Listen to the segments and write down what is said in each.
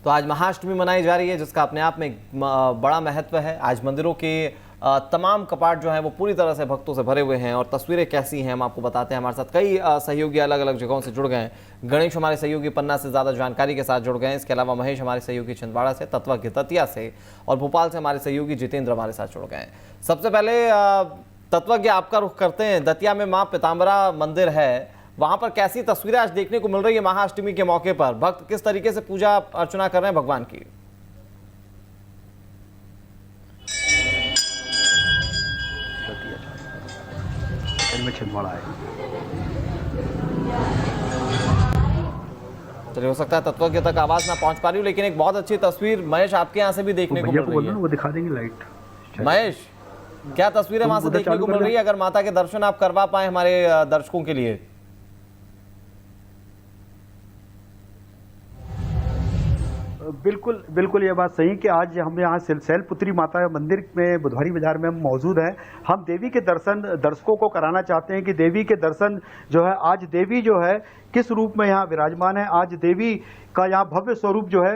तो आज महाअष्टमी मनाई जा रही है, जिसका अपने आप में बड़ा महत्व है। आज मंदिरों के तमाम कपाट जो हैं वो पूरी तरह से भक्तों से भरे हुए हैं। और तस्वीरें कैसी हैं हम आपको बताते हैं। हमारे साथ कई सहयोगी अलग अलग जगहों से जुड़ गए हैं। गणेश हमारे सहयोगी पन्ना से ज़्यादा जानकारी के साथ जुड़ गए हैं। इसके अलावा महेश हमारे सहयोगी छिंदवाड़ा से, तत्वा के दतिया से, और भोपाल से हमारे सहयोगी जितेंद्र हमारे साथ जुड़ गए हैं। सबसे पहले तत्वा के आपका रुख करते हैं। दतिया में माँ पीताम्बरा मंदिर है, वहां पर कैसी तस्वीरें आज देखने को मिल रही है महाअष्टमी के मौके पर? भक्त किस तरीके से पूजा अर्चना कर रहे हैं भगवान की? चलिए, हो सकता है तत्व के तक आवाज ना पहुंच पा रही हो, लेकिन एक बहुत अच्छी तस्वीर महेश आपके यहाँ से भी देखने को मिल रही है। वो दिखा देंगे लाइट। महेश, क्या तस्वीरें वहां से देखने को मिल रही है? अगर माता के दर्शन आप करवा पाए हमारे दर्शकों के लिए। बिल्कुल बिल्कुल, ये बात सही कि आज हम यहाँ शैलपुत्री माता मंदिर में बुधवारी बाजार में हम मौजूद हैं। हम देवी के दर्शन दर्शकों को कराना चाहते हैं कि देवी के दर्शन जो है, आज देवी जो है किस रूप में यहाँ विराजमान है। आज देवी का यहाँ भव्य स्वरूप जो है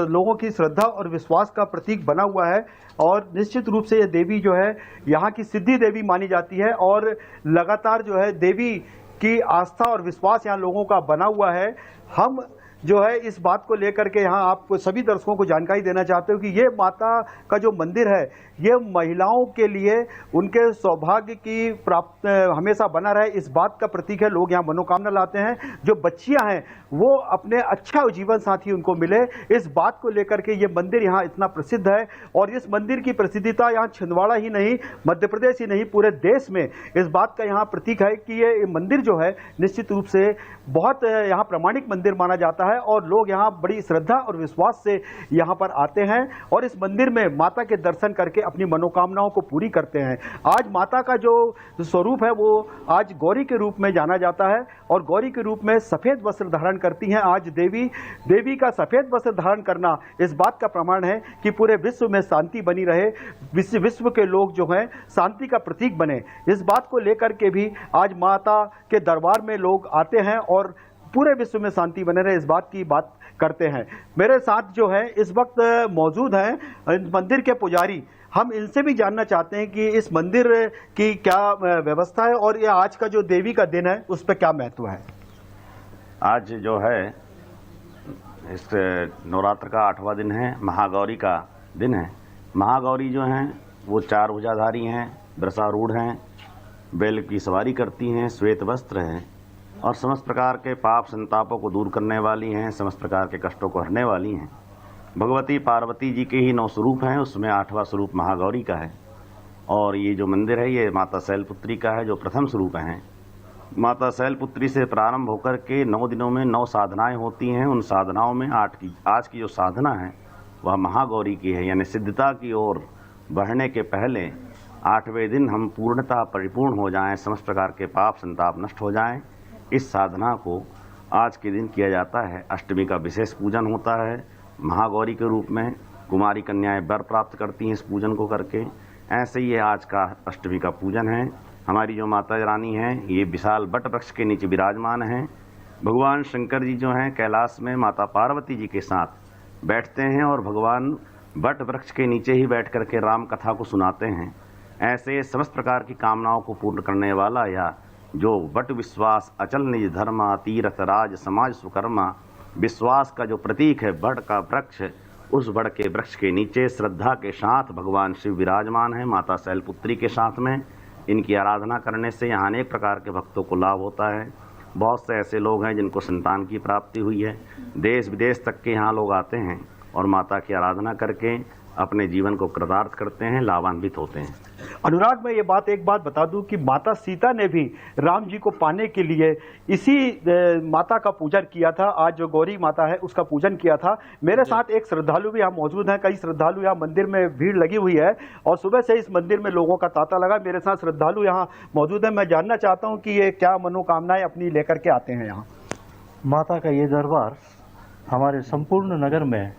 लोगों की श्रद्धा और विश्वास का प्रतीक बना हुआ है। और निश्चित रूप से ये देवी जो है यहाँ की सिद्धि देवी मानी जाती है। और लगातार जो है देवी की आस्था और विश्वास यहाँ लोगों का बना हुआ है। हम जो है इस बात को लेकर के यहाँ आप सभी दर्शकों को जानकारी देना चाहते हो कि ये माता का जो मंदिर है, ये महिलाओं के लिए उनके सौभाग्य की प्राप्त हमेशा बना रहे, इस बात का प्रतीक है। लोग यहाँ मनोकामना लाते हैं। जो बच्चियां हैं वो अपने अच्छा जीवन साथी उनको मिले, इस बात को लेकर के ये मंदिर यहाँ इतना प्रसिद्ध है। और इस मंदिर की प्रसिद्धता यहाँ छिंदवाड़ा ही नहीं, मध्य प्रदेश ही नहीं, पूरे देश में इस बात का यहाँ प्रतीक है कि ये मंदिर जो है निश्चित रूप से बहुत यहाँ प्रामाणिक मंदिर माना जाता है। और लोग यहाँ बड़ी श्रद्धा और विश्वास से यहाँ पर आते हैं और इस मंदिर में माता के दर्शन करके अपनी मनोकामनाओं को पूरी करते हैं। आज माता का जो स्वरूप है वो आज गौरी के रूप में जाना जाता है और गौरी के रूप में सफेद वस्त्र धारण करती हैं। आज देवी का सफेद वस्त्र धारण करना इस बात का प्रमाण है कि पूरे विश्व में शांति बनी रहे, विश्व के लोग जो हैं शांति का प्रतीक बने। इस बात को लेकर के भी आज माता के दरबार में लोग आते हैं और पूरे विश्व में शांति बने रहे, इस बात की बात करते हैं। मेरे साथ जो है इस वक्त मौजूद हैं मंदिर के पुजारी। हम इनसे भी जानना चाहते हैं कि इस मंदिर की क्या व्यवस्था है और ये आज का जो देवी का दिन है उस पर क्या महत्व है। आज जो है इस नवरात्र का 8वां दिन है, महागौरी का दिन है। महागौरी जो हैं वो 4 भुजाधारी हैं, वृषारूढ़ हैं, बैल की सवारी करती हैं, श्वेत वस्त्र हैं और समस्त प्रकार के पाप संतापों को दूर करने वाली हैं, समस्त प्रकार के कष्टों को हरने वाली हैं। भगवती पार्वती जी के ही 9 स्वरूप हैं, उसमें 8वां स्वरूप महागौरी का है। और ये जो मंदिर है ये माता शैलपुत्री का है, जो प्रथम स्वरूप हैं। माता शैलपुत्री से प्रारंभ होकर के 9 दिनों में 9 साधनाएं होती हैं। उन साधनाओं में आज की जो साधना है वह महागौरी की है, यानी सिद्धता की ओर बढ़ने के पहले 8वें दिन हम पूर्णतः परिपूर्ण हो जाएं, समस्त प्रकार के पाप संताप नष्ट हो जाएं। इस साधना को आज के दिन किया जाता है। अष्टमी का विशेष पूजन होता है महागौरी के रूप में। कुमारी कन्याएं वर प्राप्त करती हैं इस पूजन को करके। ऐसे ही आज का अष्टमी का पूजन है। हमारी जो माता रानी हैं ये विशाल वट वृक्ष के नीचे विराजमान हैं। भगवान शंकर जी जो हैं कैलाश में माता पार्वती जी के साथ बैठते हैं और भगवान वट वृक्ष के नीचे ही बैठ करके राम कथा को सुनाते हैं। ऐसे समस्त प्रकार की कामनाओं को पूर्ण करने वाला या जो वट विश्वास अचल निज धर्मा तीर्थ राज समाज सुकर्मा, विश्वास का जो प्रतीक है वट का वृक्ष, उस वट के वृक्ष के नीचे श्रद्धा के साथ भगवान शिव विराजमान है माता शैलपुत्री के साथ में। इनकी आराधना करने से यहाँ अनेक प्रकार के भक्तों को लाभ होता है। बहुत से ऐसे लोग हैं जिनको संतान की प्राप्ति हुई है। देश विदेश तक के यहाँ लोग आते हैं और माता की आराधना करके अपने जीवन को कृतार्थ करते हैं, लाभान्वित होते हैं। अनुराग, मैं ये एक बात बता दूं कि माता सीता ने भी राम जी को पाने के लिए इसी माता का पूजन किया था। आज जो गौरी माता है उसका पूजन किया था। मेरे साथ एक श्रद्धालु भी यहाँ मौजूद हैं। कई श्रद्धालु यहाँ मंदिर में भीड़ लगी हुई है और सुबह से इस मंदिर में लोगों का तांता लगा। मेरे साथ श्रद्धालु यहाँ मौजूद है। मैं जानना चाहता हूँ कि ये क्या मनोकामनाएं अपनी लेकर के आते हैं यहाँ। माता का ये दरबार हमारे संपूर्ण नगर में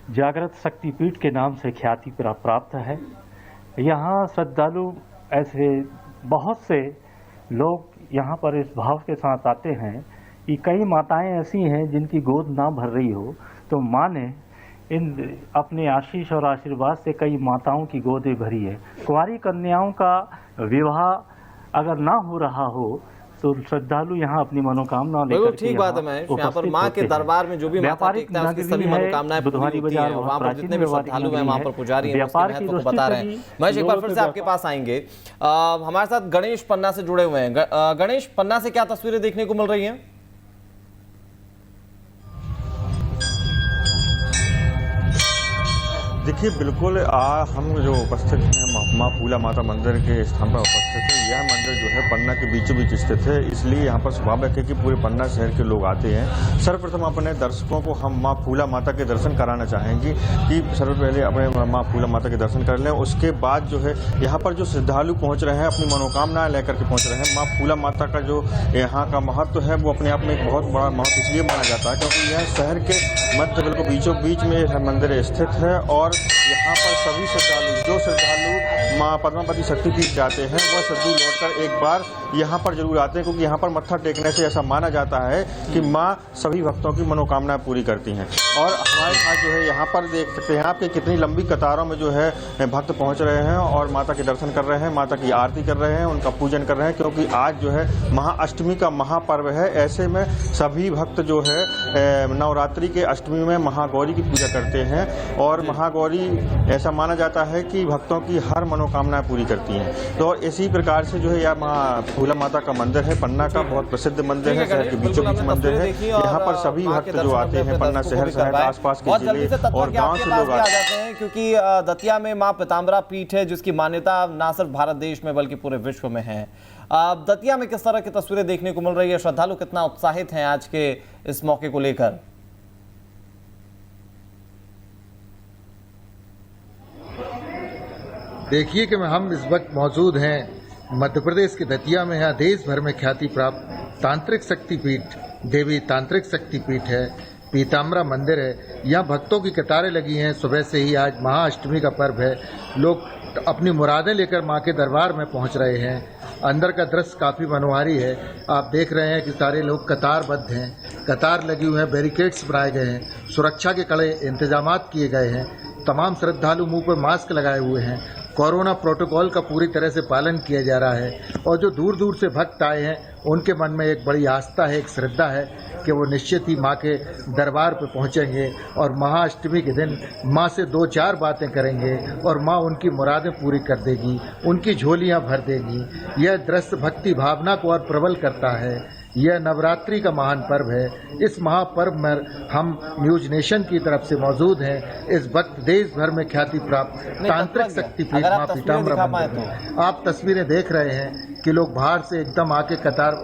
जागृत शक्तिपीठ के नाम से ख्याति प्राप्त है। यहाँ श्रद्धालु ऐसे बहुत से लोग यहाँ पर इस भाव के साथ आते हैं कि कई माताएं ऐसी हैं जिनकी गोद ना भर रही हो, तो माँ ने इन अपने आशीष और आशीर्वाद से कई माताओं की गोदें भरी है। कुंवारी कन्याओं का विवाह अगर ना हो रहा हो तो श्रद्धालु यहाँ अपनी मनोकामना लेकर ठीक बात है महेश, यहाँ पर माँ के दरबार में जो भी माता टेकता है उसकी सभी मनोकामनाएं पूरी होती हैं। वहाँ पर जितने भी श्रद्धालु हैं, वहाँ पर पुजारी हैं, उसके महत्व को बता रहे हैं। महेश, एक बार फिर से आपके पास आएंगे। हमारे साथ गणेश पन्ना से जुड़े हुए हैं। गणेश, पन्ना से क्या तस्वीरें देखने को मिल रही हैं? देखिए, बिल्कुल हम जो उपस्थित हैं माँ फूला माता मंदिर के स्थान पर उपस्थित है। यह मंदिर जो है पन्ना के बीचों बीच स्थित है, इसलिए यहाँ पर स्वाभाविक है कि पूरे पन्ना शहर के लोग आते हैं। सर्वप्रथम अपने दर्शकों को हम माँ फूला माता के दर्शन कराना चाहेंगे कि सर्वप्रथम पहले अपने माँ फूला माता के दर्शन कर लें। उसके बाद जो है यहाँ पर जो श्रद्धालु पहुँच रहे हैं, अपनी मनोकामनाएं लेकर के पहुँच रहे हैं। माँ फूला माता का जो यहाँ का महत्व है वो अपने आप में एक बहुत बड़ा महत्व इसलिए माना जाता है क्योंकि यह शहर के मध्य बिल्कुल बीचों बीच में यह मंदिर स्थित है और यहाँ पर सभी श्रद्धालु माँ पद्मावती शक्तिपीठ जाते हैं वह श्रद्धालु लौटकर एक बार यहाँ पर जरूर आते हैं, क्योंकि यहाँ पर मत्था टेकने से ऐसा माना जाता है कि माँ सभी भक्तों की मनोकामनाएं पूरी करती हैं। और हमारे साथ जो है यहाँ पर देख सकते हैं आप कि कितनी लंबी कतारों में जो है भक्त पहुँच रहे हैं और माता के दर्शन कर रहे हैं, माता की आरती कर रहे हैं, उनका पूजन कर रहे हैं, क्योंकि आज जो है महाअष्टमी का महापर्व है। ऐसे में सभी भक्त जो है नवरात्रि के अष्टमी में महागौरी की पूजा करते हैं और महागौरी ऐसा माना जाता है कि भक्तों की हर मनोकामनाएं पूरी करती हैं। तो इसी प्रकार से जो है यह माँ फूला माता का मंदिर है, पन्ना का बहुत प्रसिद्ध मंदिर है, शहर के बीचों बीच मंदिर है। यहाँ पर सभी भक्त जो आते हैं पन्ना शहर सहित आसपास के जिले और गांव से लोग आते हैं, क्योंकि दतिया में माँ पीताम्बरा पीठ है जिसकी मान्यता न सिर्फ भारत देश में बल्कि पूरे विश्व में है। दतिया में किस तरह की तस्वीरें देखने को मिल रही है? श्रद्धालु कितना उत्साहित हैं आज के इस मौके को लेकर? देखिए कि हम इस वक्त मौजूद हैं मध्य प्रदेश के दतिया में। यहाँ देश भर में ख्याति प्राप्त तांत्रिक शक्तिपीठ देवी तांत्रिक शक्तिपीठ है, पीताम्बरा मंदिर है। यहाँ भक्तों की कतारें लगी हैं सुबह से ही। आज महाअष्टमी का पर्व है, लोग अपनी मुरादें लेकर माँ के दरबार में पहुँच रहे हैं। अंदर का दृश्य काफ़ी मनोहारी है। आप देख रहे हैं कि सारे लोग कतारबद्ध हैं, कतार लगी हुई है, बैरिकेड्स बनाए गए हैं, सुरक्षा के कड़े इंतजामात किए गए हैं। तमाम श्रद्धालु मुंह पर मास्क लगाए हुए हैं। कोरोना प्रोटोकॉल का पूरी तरह से पालन किया जा रहा है और जो दूर दूर से भक्त आए हैं उनके मन में एक बड़ी आस्था है, एक श्रद्धा है कि वो निश्चित ही माँ के दरबार पर पहुँचेंगे और महाअष्टमी के दिन माँ से 2-4 बातें करेंगे और माँ उनकी मुरादें पूरी कर देगी, उनकी झोलियाँ भर देगी। यह दृश्य भक्ति भावना को और प्रबल करता है। यह नवरात्रि का महान पर्व है। इस महापर्व में हम न्यूज नेशन की तरफ से मौजूद हैं। इस वक्त देश भर में ख्याति प्राप्त तांत्रिक शक्तिपीठ माँ पीताम्बरा मंदिर में आप तस्वीरें देख रहे हैं कि लोग बाहर से एकदम आके कतार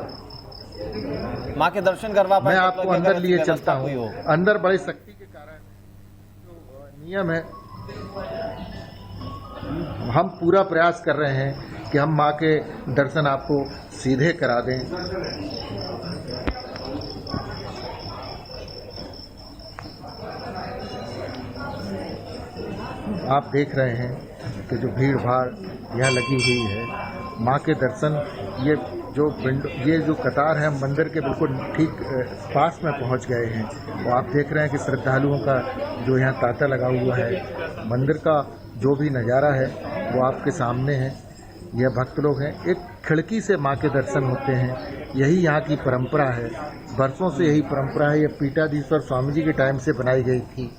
माँ के दर्शन करवा पाए। मैं आपको अंदर लिए चलता हूँ। अंदर बड़ी शक्ति के कारण जो नियम है, हम पूरा प्रयास कर रहे हैं कि हम माँ के दर्शन आपको सीधे करा दें। आप देख रहे हैं कि जो भीड़ भाड़ यहाँ लगी हुई है, माँ के दर्शन ये जो कतार है मंदिर के बिल्कुल ठीक पास में पहुँच गए हैं। और आप देख रहे हैं कि श्रद्धालुओं का जो यहाँ तांता लगा हुआ है, मंदिर का जो भी नज़ारा है वो आपके सामने है। यह भक्त लोग हैं, एक खिड़की से माँ के दर्शन होते हैं। यही यहाँ की परंपरा है, बरसों से यही परंपरा है। यह पीठाधीश्वर स्वामी जी के टाइम से बनाई गई थी।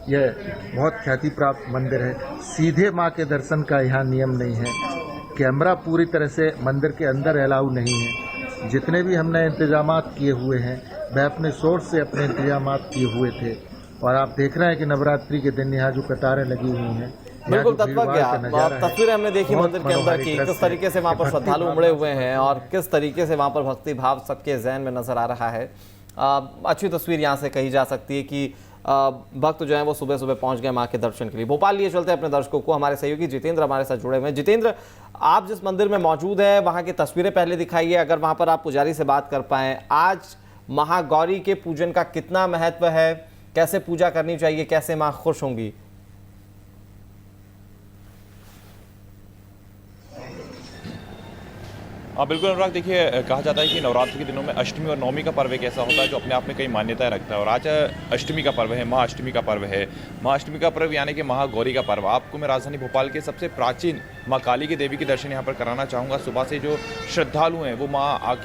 यह बहुत ख्याति प्राप्त मंदिर है। सीधे माँ के दर्शन का यहाँ नियम नहीं है। कैमरा पूरी तरह से मंदिर के अंदर अलाउ नहीं है। जितने भी हमने इंतजामात किए हुए हैं वह अपने सोर्स से अपने इंतजामात किए हुए थे। और आप देख रहे हैं कि नवरात्रि के दिन यहाँ जो कतारें लगी हुई हैं, बिल्कुल तस्वीरें हमने देखी मंदिर के अंदर की, किस तरीके से वहाँ पर श्रद्धालु उमड़े हुए हैं और किस तरीके से वहाँ पर भक्ति भाव सबके ज़हन में नजर आ रहा है। अच्छी तस्वीर यहाँ से कही जा सकती है कि भक्त जो है वो सुबह सुबह पहुंच गए माँ के दर्शन के लिए। भोपाल लिए चलते हैं अपने दर्शकों को। हमारे सहयोगी जितेंद्र हमारे साथ जुड़े हुए हैं। जितेंद्र, आप जिस मंदिर में मौजूद हैं वहाँ की तस्वीरें पहले दिखाइए, अगर वहाँ पर आप पुजारी से बात कर पाएँ। आज महागौरी के पूजन का कितना महत्व है, कैसे पूजा करनी चाहिए, कैसे माँ खुश होंगी? बिल्कुल अनुराग, देखिए कहा जाता है कि नवरात्रि के दिनों में अष्टमी और नवमी का पर्व एक ऐसा होता है जो अपने आप में कई मान्यताएं रखता है। और आज अष्टमी का पर्व है, माँ अष्टमी का पर्व है। माँ अष्टमी का पर्व यानी कि महागौरी का पर्व। आपको मैं राजधानी भोपाल के सबसे प्राचीन माँ काली की देवी के दर्शन यहाँ पर कराना चाहूँगा। सुबह से जो श्रद्धालु हैं वो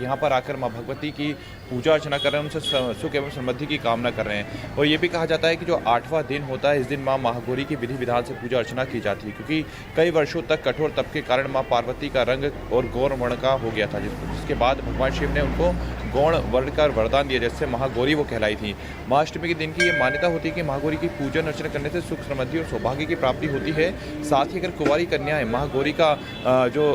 यहाँ पर आकर माँ भगवती की पूजा अर्चना कर रहे हैं, उनसे सुख एवं समृद्धि की कामना कर रहे हैं। और ये भी कहा जाता है कि जो 8वां दिन होता है, इस दिन माँ महागौरी की विधि विधान से पूजा अर्चना की जाती है, क्योंकि कई वर्षों तक कठोर तप के कारण माँ पार्वती का रंग और गौर वर्ण का हो गया था, जिसके बाद भगवान शिव ने उनको गौण वर्ण का वरदान दिया, जिससे महागौरी वो कहलाई थी। महाअष्टमी के दिन की ये मान्यता होती है कि महागौरी की पूजन अर्चना करने से सुख समृद्धि और सौभाग्य की प्राप्ति होती है। साथ ही अगर कुंवारी कन्याएं महागौरी का जो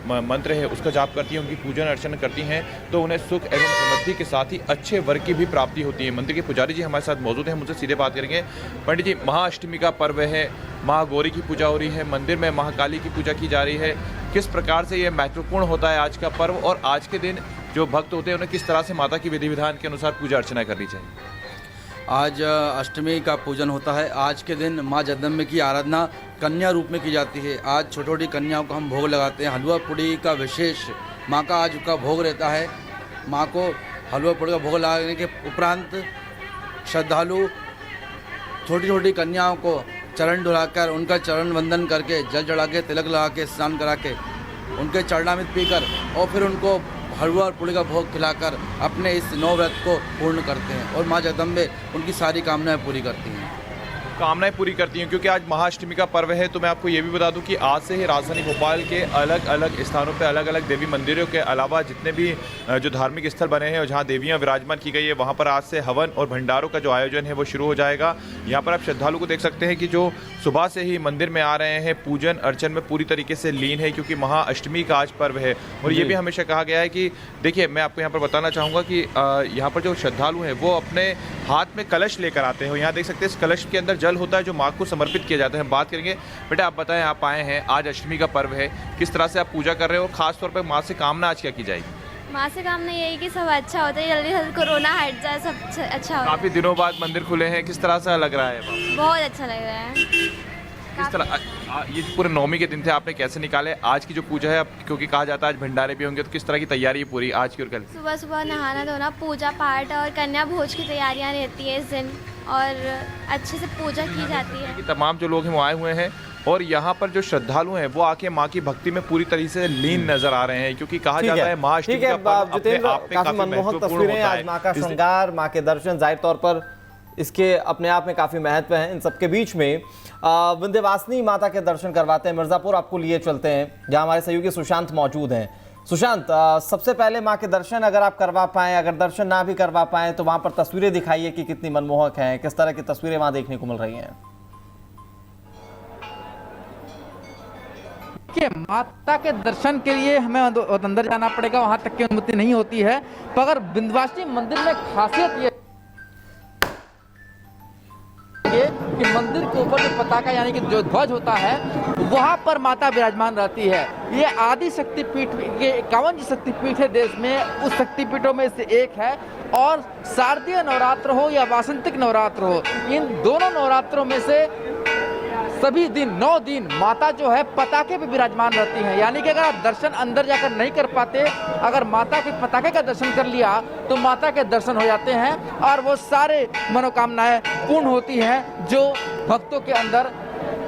मंत्र है उसका जाप करती हैं, उनकी पूजन अर्चना करती हैं, तो उन्हें सुख एवं समृद्धि के साथ ही अच्छे वर्ग की भी प्राप्ति होती है। मंदिर के पुजारी जी हमारे साथ मौजूद हैं, मुझसे सीधे बात करेंगे। पंडित जी, महाअष्टमी का पर्व है, महागौरी की पूजा हो रही है, मंदिर में महाकाली की पूजा की जा रही है। किस प्रकार से ये महत्वपूर्ण होता है आज का पर्व, और आज के दिन जो भक्त होते हैं उन्हें किस तरह से माता की विधि विधान के अनुसार पूजा अर्चना करनी चाहिए? आज अष्टमी का पूजन होता है। आज के दिन माँ जगदम्बे की आराधना कन्या रूप में की जाती है। आज छोटी छोटी कन्याओं को हम भोग लगाते हैं। हलवा पूड़ी का विशेष माँ का आज का भोग रहता है। माँ को हलवा पूड़ी का भोग लगाने के उपरांत श्रद्धालु छोटी छोटी कन्याओं को चरण धुलाकर उनका चरण वंदन करके, जल चढ़ा के, तिलक लगा के, स्नान करा के, उनके चरणामृत पीकर और फिर उनको हलवा और पूड़ी का भोग खिलाकर अपने इस 9 व्रत को पूर्ण करते हैं। और माँ जगदम्बे उनकी सारी कामनाएं पूरी करती हैं। कामनाएं पूरी करती हैं, क्योंकि आज महाअष्टमी का पर्व है। तो मैं आपको ये भी बता दूं कि आज से ही राजधानी भोपाल के अलग अलग स्थानों पे अलग अलग देवी मंदिरों के अलावा जितने भी जो धार्मिक स्थल बने हैं और जहां देवियां विराजमान की गई है, वहां पर आज से हवन और भंडारों का जो आयोजन है वो शुरू हो जाएगा। यहाँ पर आप श्रद्धालु को देख सकते हैं कि जो सुबह से ही मंदिर में आ रहे हैं, पूजन अर्चन में पूरी तरीके से लीन है, क्योंकि महाअष्टमी का आज पर्व है। और ये भी हमेशा कहा गया है कि देखिए, मैं आपको यहाँ पर बताना चाहूँगा कि यहाँ पर जो श्रद्धालु हैं वो अपने हाथ में कलश लेकर आते हैं। यहाँ देख सकते हैं इस कलश के अंदर जल होता है जो माँ को समर्पित किया जाता है। बात करेंगे। बेटा, आप बताएं, आप आए हैं, आज अष्टमी का पर्व है, किस तरह से आप पूजा कर रहे हो? खास तौर पर माँ से कामना आज क्या की जाएगी? माँ से कामना यही कि सब अच्छा होता है, जल्दी जल्दी कोरोना हट जाए, सब अच्छा हो। काफी दिनों बाद मंदिर खुले हैं, किस तरह से लग रहा है? बहुत अच्छा लग रहा है। किस तरह ये पूरे नवमी के दिन थे, आपने कैसे निकाले आज की जो पूजा है? क्योंकि कहा जाता है आज भंडारे भी होंगे, तो किस तरह की तैयारी है पूरी आज की और कल? सुबह सुबह नहाना धोना, पूजा पाठ और कन्या भोज की तैयारियां रहती है इस दिन, और अच्छे से पूजा की जाती है। तमाम जो लोग हैं वो आए हुए हैं, और यहाँ पर जो श्रद्धालु हैं वो आके माँ की भक्ति में पूरी तरीके से लीन नजर आ रहे हैं, क्योंकि कहा जाता है महाअष्टमी का पर्व अपने आप में काफी मनमोहक तस्वीरें, आज माँ का श्रृंगार, माँ के दर्शन, जाहिर तौर पर इसके अपने आप में काफी महत्व है। इन सबके बीच में विंध्यवासिनी माता के दर्शन करवाते हैं। मिर्जापुर आपको लिए चलते हैं, जहां हमारे सहयोगी सुशांत मौजूद हैं। सुशांत, सबसे पहले माँ के दर्शन अगर आप करवा पाएं, अगर दर्शन ना भी करवा पाएं तो वहां पर तस्वीरें दिखाइए कि कितनी मनमोहक हैं, किस तरह की तस्वीरें वहां देखने को मिल रही हैं। कि माता के दर्शन के लिए हमें अंदर जाना पड़ेगा, वहां तक की अनुमति नहीं होती है। मगर विंध्यवासिनी मंदिर में खासियत ये कि मंदिर के ऊपर जो पताका यानी कि जो ध्वज होता है वहां पर माता विराजमान रहती है। ये आदि शक्तिपीठ के 51 शक्तिपीठ है देश में, उस शक्तिपीठों में से एक है। और शारदीय नवरात्र हो या वासंतिक नवरात्र हो, इन दोनों नवरात्रों में से सभी दिन 9 दिन माता जो है पताके पे विराजमान रहती हैं। यानी कि अगर आप दर्शन अंदर जाकर नहीं कर पाते, अगर माता के पताके का दर्शन कर लिया तो माता के दर्शन हो जाते हैं और वो सारे मनोकामनाएं पूर्ण होती हैं जो भक्तों के अंदर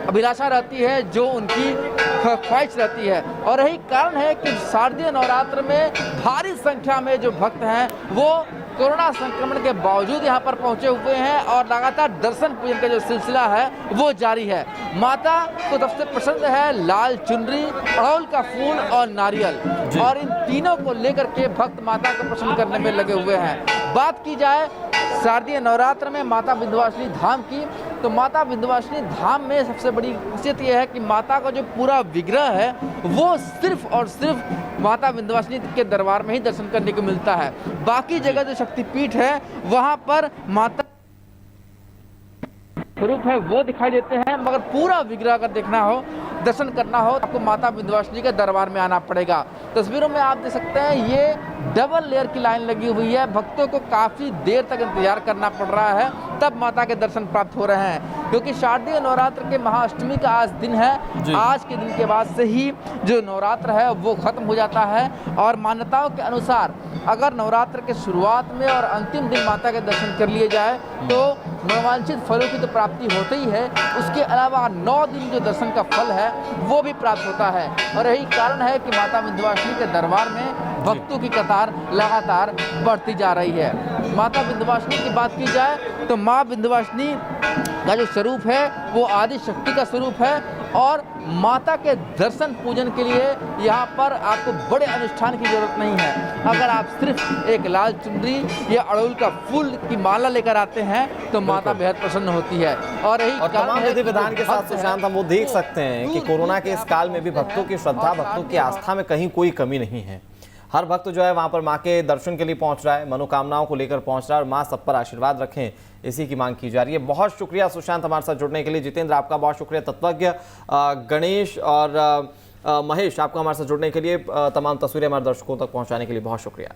अभिलाषा रहती है, जो उनकी ख्वाहिश रहती है। और यही कारण है कि शारदीय नवरात्र में भारी संख्या में जो भक्त हैं वो कोरोना संक्रमण के बावजूद यहाँ पर पहुँचे हुए हैं और लगातार दर्शन पूजन का जो सिलसिला है वो जारी है। माता को सबसे पसंद है लाल चुनरी, अड़हुल का फूल और नारियल, और इन तीनों को लेकर के भक्त माता को प्रसन्न करने में लगे हुए हैं। बात की जाए शारदीय नवरात्र में माता विंध्यवासिनी धाम की, तो माता विंध्यवासिनी धाम में सबसे बड़ी खासियत यह है कि माता का जो पूरा विग्रह है वो सिर्फ और सिर्फ माता विंध्यवासिनी के दरबार में ही दर्शन करने को मिलता है। बाकी जगह जो शक्तिपीठ है वहां पर माता स्वरूप है वो दिखाई देते हैं, मगर पूरा विग्रह अगर देखना हो, दर्शन करना हो, तो आपको माता विंध्यवासिनी के दरबार में आना पड़ेगा। तस्वीरों में आप देख सकते हैं ये डबल लेयर की लाइन लगी हुई है। भक्तों को काफ़ी देर तक इंतजार करना पड़ रहा है, तब माता के दर्शन प्राप्त हो रहे हैं, क्योंकि शारदीय नवरात्र के महाअष्टमी का आज दिन है। आज के दिन के बाद से ही जो नवरात्र है वो खत्म हो जाता है, और मान्यताओं के अनुसार अगर नवरात्र के शुरुआत में और अंतिम दिन माता के दर्शन कर लिए जाए तो मनोवांछित फलों की तो प्राप्ति होती ही है, उसके अलावा 9 दिन जो दर्शन का फल है वो भी प्राप्त होता है। और यही कारण है कि माता विंध्यवासिनी के दरबार में भक्तों की कतार लगातार बढ़ती जा रही है। माता विंध्यवासिनी की बात की जाए तो माँ विंध्यवासिनी का जो स्वरूप है वो आदि शक्ति का स्वरूप है, और माता के दर्शन पूजन के लिए यहाँ पर आपको बड़े अनुष्ठान की जरूरत नहीं है। अगर आप सिर्फ एक लाल चुनरी या अड़हुल का फूल की माला लेकर आते हैं तो माता बेहद प्रसन्न होती है। और यही तमाम विधि विधान के साथ सुशांत हम वो देख सकते हैं कि कोरोना के इस काल में भी भक्तों की श्रद्धा, भक्तों की आस्था में कहीं कोई कमी नहीं है। हर भक्त जो है वहां पर मां के दर्शन के लिए पहुंच रहा है, मनोकामनाओं को लेकर पहुंच रहा है, और मां सब पर आशीर्वाद रखें, इसी की मांग की जा रही है। बहुत शुक्रिया सुशांत हमारे साथ जुड़ने के लिए। जितेंद्र आपका बहुत शुक्रिया, तत्वज्ञ गणेश और महेश आपका हमारे साथ जुड़ने के लिए, तमाम तस्वीरें हमारे दर्शकों तक पहुंचाने के लिए बहुत शुक्रिया।